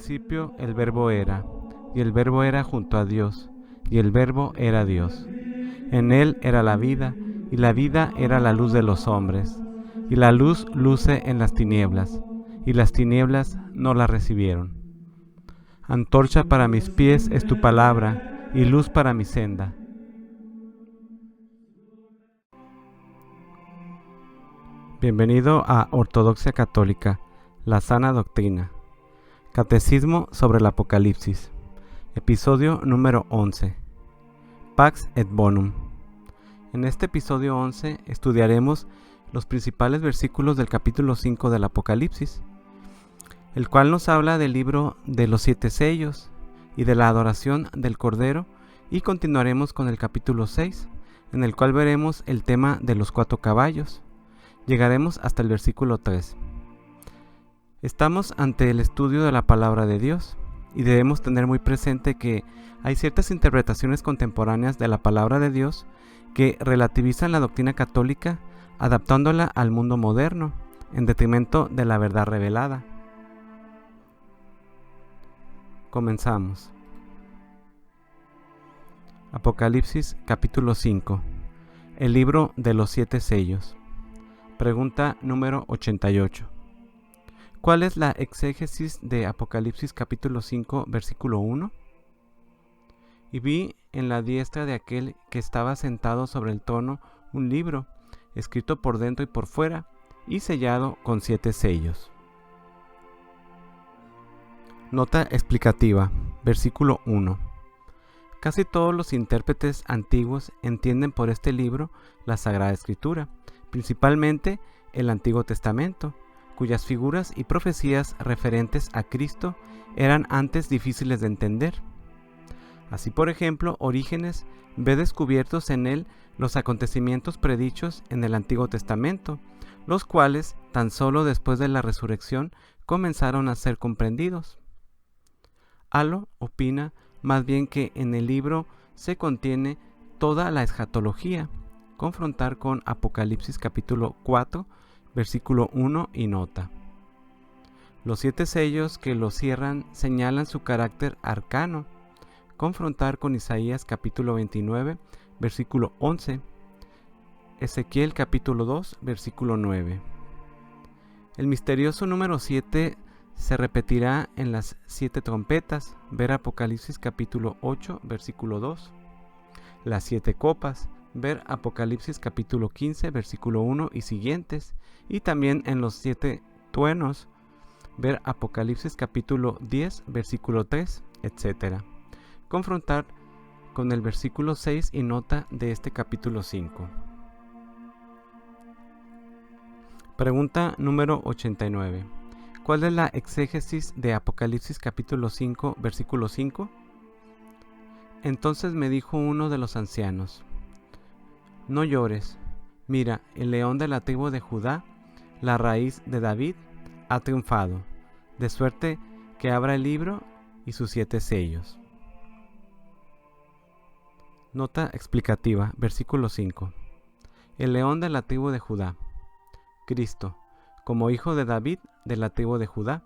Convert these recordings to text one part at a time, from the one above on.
principio el Verbo era, y el Verbo era junto a Dios, y el Verbo era Dios. En él era la vida, y la vida era la luz de los hombres. Y la luz luce en las tinieblas, y las tinieblas no la recibieron. Antorcha para mis pies es tu palabra, y luz para mi senda. Bienvenido a Ortodoxia Católica, la sana doctrina. Catecismo sobre el Apocalipsis. Episodio número 11. Pax et Bonum. En este episodio 11 estudiaremos los principales versículos del capítulo 5 del Apocalipsis, el cual nos habla del libro de los 7 sellos y de la adoración del Cordero, y continuaremos con el capítulo 6, en el cual veremos el tema de los 4 caballos. Llegaremos hasta el versículo 3. Estamos ante el estudio de la palabra de Dios y debemos tener muy presente que hay ciertas interpretaciones contemporáneas de la palabra de Dios que relativizan la doctrina católica adaptándola al mundo moderno en detrimento de la verdad revelada. Comenzamos. Apocalipsis capítulo 5. El libro de los 7 sellos. Pregunta número 88. ¿Cuál es la exégesis de Apocalipsis capítulo 5, versículo 1? Y vi en la diestra de aquel que estaba sentado sobre el trono un libro, escrito por dentro y por fuera, y sellado con 7 sellos. Nota explicativa, versículo 1. Casi todos los intérpretes antiguos entienden por este libro la Sagrada Escritura, principalmente el Antiguo Testamento, cuyas figuras y profecías referentes a Cristo eran antes difíciles de entender. Así, por ejemplo, Orígenes ve descubiertos en él los acontecimientos predichos en el Antiguo Testamento, los cuales, tan solo después de la resurrección, comenzaron a ser comprendidos. Halo opina más bien que en el libro se contiene toda la escatología. Confrontar con Apocalipsis capítulo 4, versículo 1 y nota. Los 7 sellos que lo cierran señalan su carácter arcano. Confrontar con Isaías capítulo 29, versículo 11. Ezequiel capítulo 2, versículo 9. El misterioso número 7 se repetirá en las 7 trompetas. Ver Apocalipsis capítulo 8, versículo 2. Las 7 copas. Ver Apocalipsis capítulo 15, versículo 1 y siguientes, y también en los 7 truenos, ver Apocalipsis capítulo 10, versículo 3, etc. Confrontar con el versículo 6 y nota de este capítulo 5. Pregunta número 89. ¿Cuál es la exégesis de Apocalipsis capítulo 5, versículo 5? Entonces me dijo uno de los ancianos: no llores, mira, el león de la tribu de Judá, la raíz de David, ha triunfado, de suerte que abra el libro y sus 7 sellos. Nota explicativa, versículo 5. El león de la tribu de Judá, Cristo, como hijo de David de la tribu de Judá.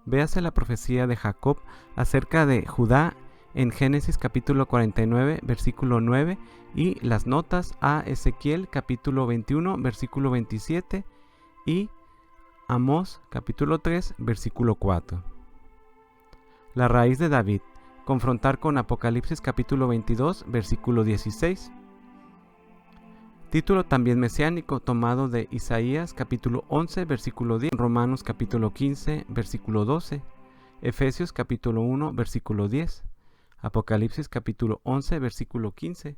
Véase la profecía de Jacob acerca de Judá en Génesis capítulo 49, versículo 9, y las notas a Ezequiel capítulo 21, versículo 27, y Amós capítulo 3, versículo 4. La raíz de David. Confrontar con Apocalipsis capítulo 22, versículo 16. Título también mesiánico tomado de Isaías capítulo 11, versículo 10, Romanos capítulo 15, versículo 12, Efesios capítulo 1, versículo 10. Apocalipsis capítulo 11, versículo 15,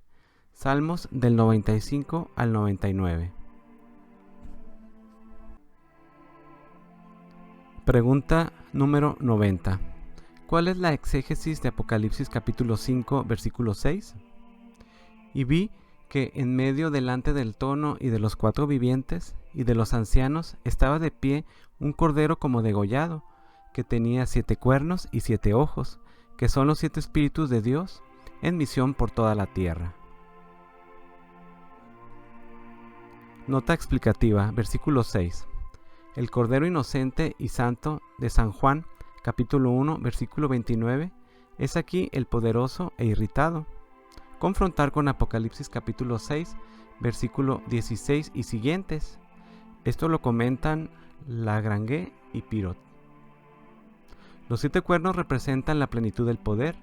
Salmos del 95 al 99. Pregunta número 90. ¿Cuál es la exégesis de Apocalipsis capítulo 5, versículo 6? Y vi que en medio delante del trono y de los 4 vivientes y de los ancianos estaba de pie un cordero como degollado, que tenía 7 cuernos y 7 ojos, que son los 7 espíritus de Dios en misión por toda la tierra. Nota explicativa, versículo 6. El Cordero inocente y santo de San Juan, capítulo 1, versículo 29, es aquí el poderoso e irritado. Confrontar con Apocalipsis capítulo 6, versículo 16 y siguientes. Esto lo comentan Lagrange y Pirot. Los 7 cuernos representan la plenitud del poder,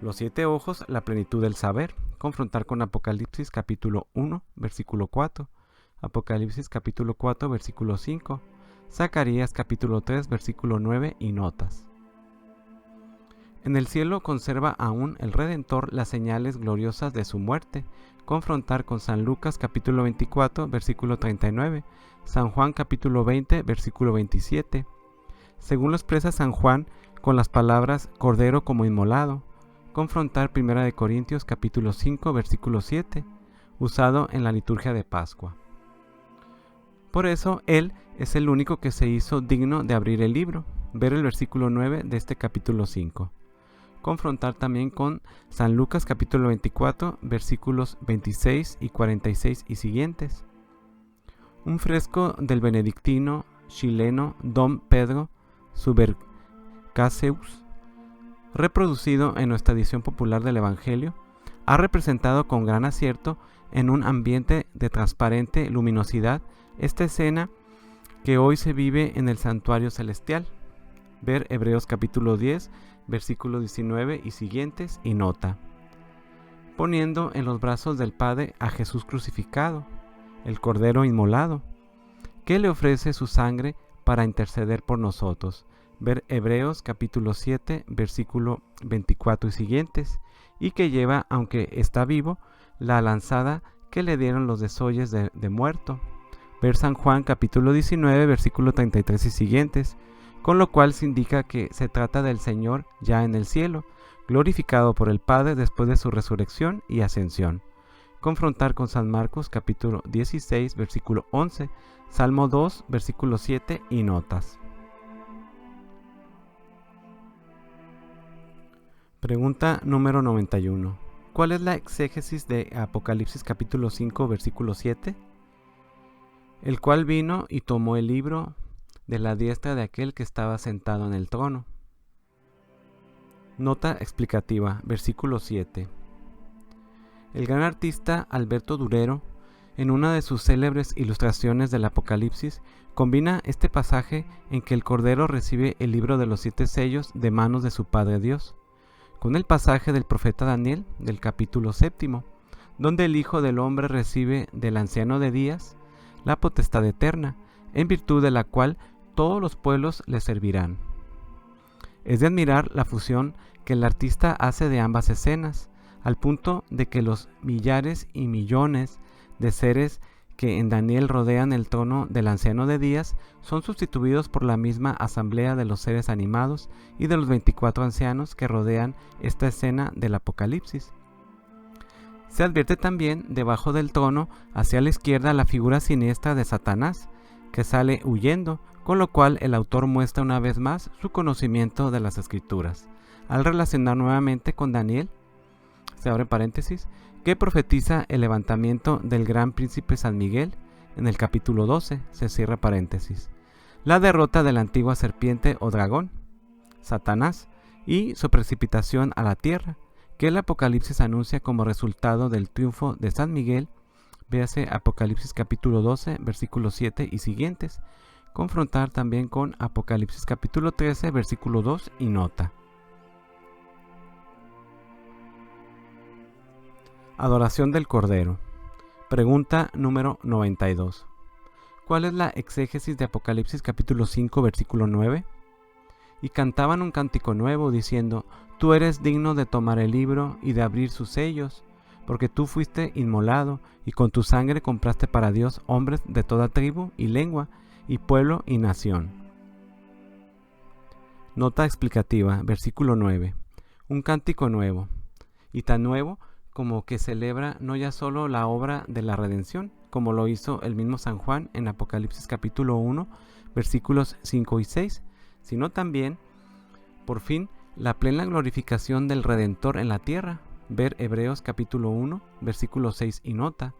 los 7 ojos la plenitud del saber. Confrontar con Apocalipsis capítulo 1, versículo 4, Apocalipsis capítulo 4, versículo 5, Zacarías capítulo 3, versículo 9 y notas. En el cielo conserva aún el Redentor las señales gloriosas de su muerte. Confrontar con San Lucas capítulo 24, versículo 39, San Juan capítulo 20, versículo 27. Según lo expresa San Juan con las palabras Cordero como inmolado. Confrontar 1 Corintios capítulo 5, versículo 7, usado en la liturgia de Pascua. Por eso Él es el único que se hizo digno de abrir el libro. Ver el versículo 9 de este capítulo 5. Confrontar también con San Lucas capítulo 24, versículos 26 y 46 y siguientes. Un fresco del benedictino chileno Dom Pedro Subercaseus, reproducido en nuestra edición popular del Evangelio, ha representado con gran acierto en un ambiente de transparente luminosidad esta escena que hoy se vive en el santuario celestial. Ver Hebreos capítulo 10, versículo 19 y siguientes y nota. Poniendo en los brazos del Padre a Jesús crucificado, el Cordero inmolado, que le ofrece su sangre para interceder por nosotros. Ver Hebreos capítulo 7, versículo 24 y siguientes, y que lleva, aunque está vivo, la lanzada que le dieron los desolles de muerto. Ver San Juan capítulo 19, versículo 33 y siguientes, con lo cual se indica que se trata del Señor ya en el cielo, glorificado por el Padre después de su resurrección y ascensión. Confrontar con San Marcos capítulo 16, versículo 11, Salmo 2, versículo 7 y notas. Pregunta número 91. ¿Cuál es la exégesis de Apocalipsis capítulo 5, versículo 7? El cual vino y tomó el libro de la diestra de aquel que estaba sentado en el trono. Nota explicativa, versículo 7. El gran artista Alberto Durero, en una de sus célebres ilustraciones del Apocalipsis, combina este pasaje en que el Cordero recibe el libro de los 7 sellos de manos de su Padre Dios, con el pasaje del profeta Daniel del capítulo 7, donde el Hijo del Hombre recibe del Anciano de Días la potestad eterna, en virtud de la cual todos los pueblos le servirán. Es de admirar la fusión que el artista hace de ambas escenas, al punto de que los millares y millones de seres que en Daniel rodean el trono del Anciano de Días son sustituidos por la misma asamblea de los seres animados y de los 24 ancianos que rodean esta escena del Apocalipsis. Se advierte también debajo del trono, hacia la izquierda, la figura siniestra de Satanás, que sale huyendo, con lo cual el autor muestra una vez más su conocimiento de las Escrituras, al relacionar nuevamente con Daniel, se abre paréntesis, que profetiza el levantamiento del gran príncipe San Miguel, en el capítulo 12, se cierra paréntesis, la derrota de la antigua serpiente o dragón, Satanás, y su precipitación a la tierra, que el Apocalipsis anuncia como resultado del triunfo de San Miguel. Véase Apocalipsis capítulo 12, versículos 7 y siguientes. Confrontar también con Apocalipsis capítulo 13, versículo 2 y nota. Adoración del Cordero. Pregunta número 92. ¿Cuál es la exégesis de Apocalipsis capítulo 5, versículo 9? Y cantaban un cántico nuevo, diciendo: Tú eres digno de tomar el libro y de abrir sus sellos, porque tú fuiste inmolado, y con tu sangre compraste para Dios hombres de toda tribu y lengua, y pueblo y nación. Nota explicativa, versículo 9. Un cántico nuevo, y tan nuevo como que celebra no ya solo la obra de la redención, como lo hizo el mismo San Juan en Apocalipsis capítulo 1, versículos 5 y 6, sino también, por fin, la plena glorificación del Redentor en la tierra. Ver Hebreos capítulo 1, versículo 6 y nota,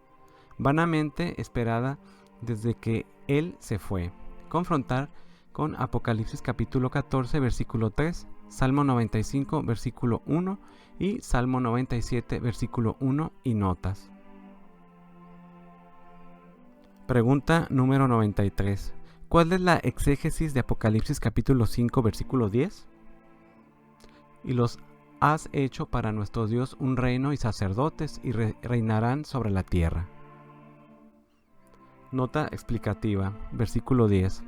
vanamente esperada desde que Él se fue. Confrontar con Apocalipsis capítulo 14, versículo 3, Salmo 95, versículo 1 y Salmo 97, versículo 1 y notas. Pregunta número 93. ¿Cuál es la exégesis de Apocalipsis capítulo 5, versículo 10? Y los has hecho para nuestro Dios un reino y sacerdotes, y reinarán sobre la tierra. Nota explicativa, versículo 10.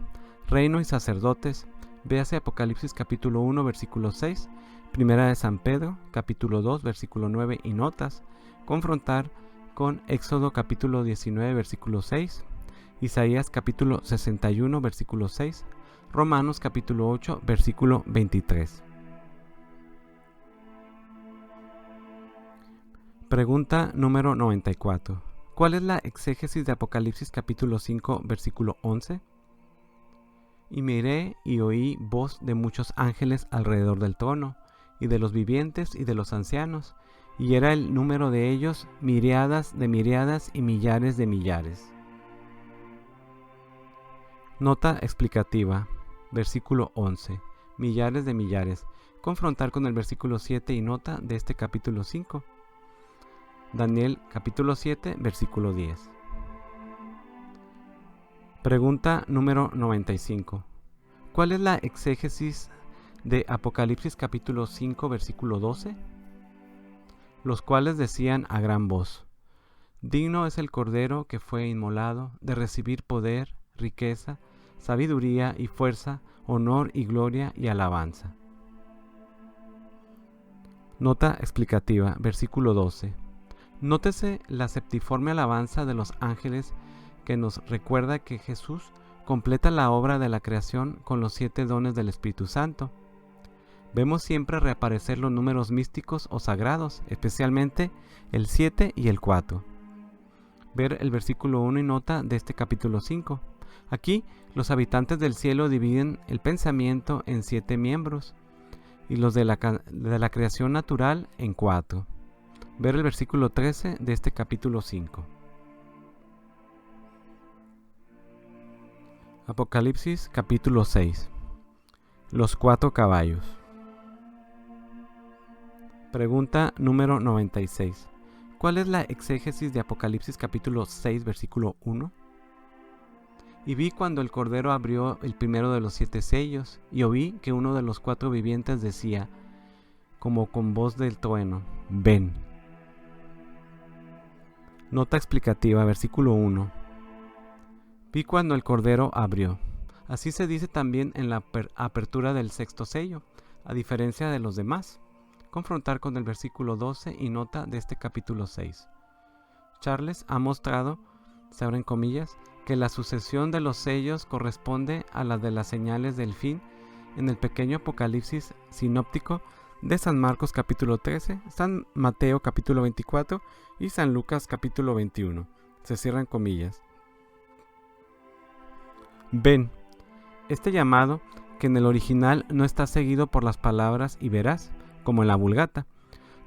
Reino y sacerdotes, véase Apocalipsis capítulo 1, versículo 6, Primera de San Pedro, capítulo 2, versículo 9 y notas, confrontar con Éxodo capítulo 19, versículo 6, Isaías capítulo 61, versículo 6, Romanos capítulo 8, versículo 23. Pregunta número 94. ¿Cuál es la exégesis de Apocalipsis capítulo 5, versículo 11? Y miré y oí voz de muchos ángeles alrededor del trono, y de los vivientes y de los ancianos, y era el número de ellos miriadas de miriadas y millares de millares. Nota explicativa, versículo 11. Millares de millares. Confrontar con el versículo 7 y nota de este capítulo 5. Daniel capítulo 7, versículo 10. Pregunta número 95. ¿Cuál es la exégesis de Apocalipsis capítulo 5, versículo 12? Los cuales decían a gran voz: Digno es el Cordero que fue inmolado de recibir poder, riqueza, sabiduría y fuerza, honor y gloria y alabanza. Nota explicativa, versículo 12. Nótese la septiforme alabanza de los ángeles que nos recuerda que Jesús completa la obra de la creación con los 7 dones del Espíritu Santo. Vemos siempre reaparecer los números místicos o sagrados, especialmente el 7 y el 4. Ver el versículo 1 y nota de este capítulo 5. Aquí los habitantes del cielo dividen el pensamiento en 7 miembros y los de la creación natural en 4. Ver el versículo 13 de este capítulo 5. Apocalipsis capítulo 6. Los 4 caballos. Pregunta número 96. ¿Cuál es la exégesis de Apocalipsis capítulo 6, versículo 1? Y vi cuando el Cordero abrió el primero de los 7 sellos, y oí que uno de los 4 vivientes decía, como con voz del trueno: Ven. Nota explicativa, versículo 1. Vi cuando el Cordero abrió. Así se dice también en la apertura del 6º sello, a diferencia de los demás. Confrontar con el versículo 12 y nota de este capítulo 6. Charles ha mostrado, se abren comillas, que la sucesión de los sellos corresponde a la de las señales del fin en el pequeño Apocalipsis sinóptico de San Marcos capítulo 13, San Mateo capítulo 24 y San Lucas capítulo 21. Se cierran comillas. Ven. Este llamado, que en el original no está seguido por las palabras y verás, como en la Vulgata,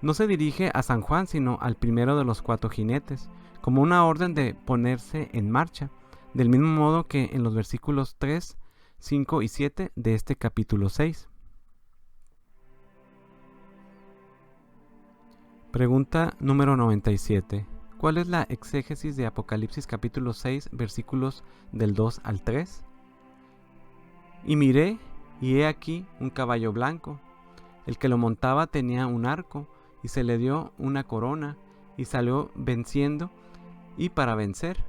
no se dirige a San Juan sino al primero de los 4 jinetes, como una orden de ponerse en marcha, del mismo modo que en los versículos 3, 5 y 7 de este capítulo 6. Pregunta número 97. ¿Cuál es la exégesis de Apocalipsis capítulo 6, versículos del 2 al 3? Y miré, y he aquí un caballo blanco. El que lo montaba tenía un arco, y se le dio una corona, y salió venciendo y para vencer.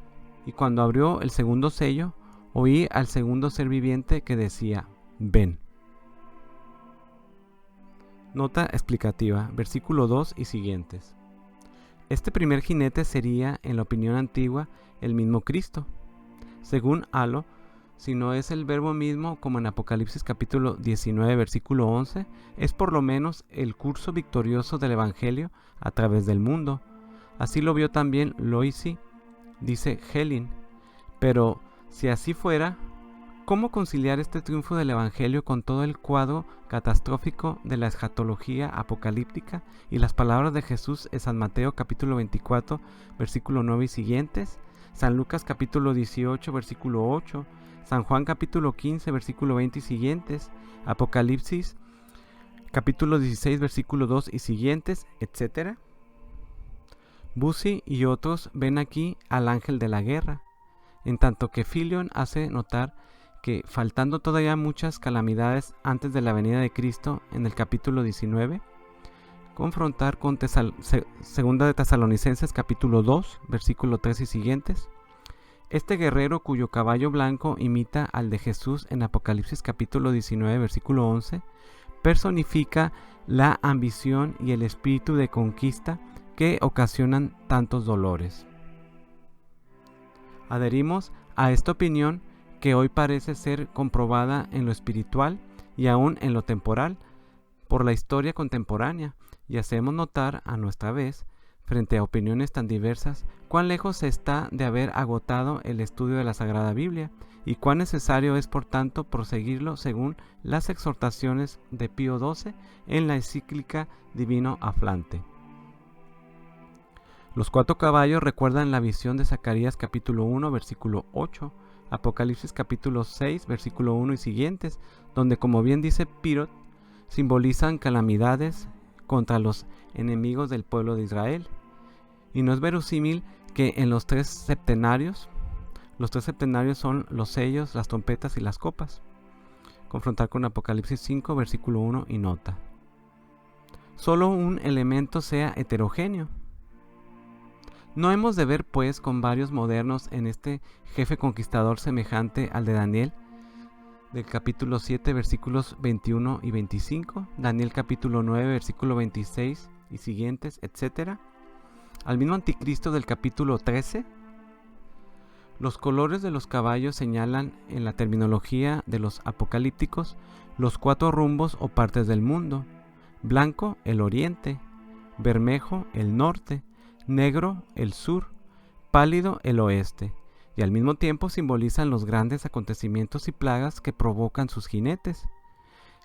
Y cuando abrió el segundo sello, oí al segundo ser viviente que decía: Ven. Nota explicativa, versículo 2 y siguientes. Este primer jinete sería, en la opinión antigua, el mismo Cristo. Según Halo, si no es el verbo mismo como en Apocalipsis capítulo 19, versículo 11, es por lo menos el curso victorioso del Evangelio a través del mundo. Así lo vio también Loisy, dice Helin. Pero si así fuera, ¿cómo conciliar este triunfo del Evangelio con todo el cuadro catastrófico de la escatología apocalíptica y las palabras de Jesús en San Mateo capítulo 24, versículo 9 y siguientes, San Lucas capítulo 18, versículo 8, San Juan capítulo 15, versículo 20 y siguientes, Apocalipsis capítulo 16, versículo 2 y siguientes, etc. Bussy y otros ven aquí al ángel de la guerra, en tanto que Philion hace notar que, faltando todavía muchas calamidades antes de la venida de Cristo, en el capítulo 19, confrontar con Segunda de Tesalonicenses capítulo 2, versículo 3 y siguientes. Este guerrero, cuyo caballo blanco imita al de Jesús en Apocalipsis capítulo 19, versículo 11, personifica la ambición y el espíritu de conquista que ocasionan tantos dolores. Adherimos a esta opinión, que hoy parece ser comprobada en lo espiritual y aún en lo temporal por la historia contemporánea, y hacemos notar a nuestra vez, frente a opiniones tan diversas, cuán lejos se está de haber agotado el estudio de la Sagrada Biblia, y cuán necesario es por tanto proseguirlo según las exhortaciones de Pío XII en la encíclica Divino Afflante. Los 4 caballos recuerdan la visión de Zacarías capítulo 1, versículo 8, Apocalipsis capítulo 6, versículo 1 y siguientes, donde, como bien dice Pirot, simbolizan calamidades contra los enemigos del pueblo de Israel. Y no es verosímil que en los tres septenarios son los sellos, las trompetas y las copas. Confrontar con Apocalipsis 5, versículo 1 y nota. Solo un elemento sea heterogéneo. No hemos de ver, pues, con varios modernos en este jefe conquistador semejante al de Daniel, del capítulo 7, versículos 21 y 25, Daniel capítulo 9, versículo 26 y siguientes, etc. Al mismo anticristo del capítulo 13. Los colores de los caballos señalan, en la terminología de los apocalípticos, los 4 rumbos o partes del mundo: blanco, el oriente; bermejo, el norte; negro, el sur; pálido, el oeste, y al mismo tiempo simbolizan los grandes acontecimientos y plagas que provocan sus jinetes.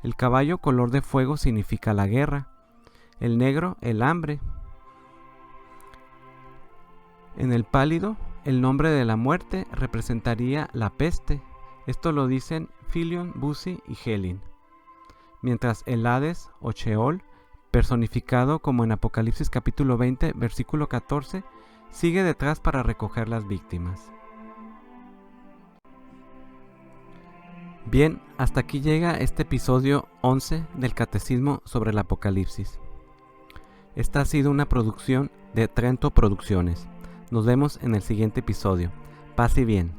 El caballo color de fuego significa la guerra; el negro, el hambre; en el pálido, el nombre de la muerte representaría la peste. Esto lo dicen Philion, Bussy y Helin. Mientras el Hades o Sheol, personificado como en Apocalipsis capítulo 20, versículo 14, sigue detrás para recoger las víctimas. Bien, hasta aquí llega este episodio 11 del Catecismo sobre el Apocalipsis. Esta ha sido una producción de Trento Producciones. Nos vemos en el siguiente episodio. Paz y bien.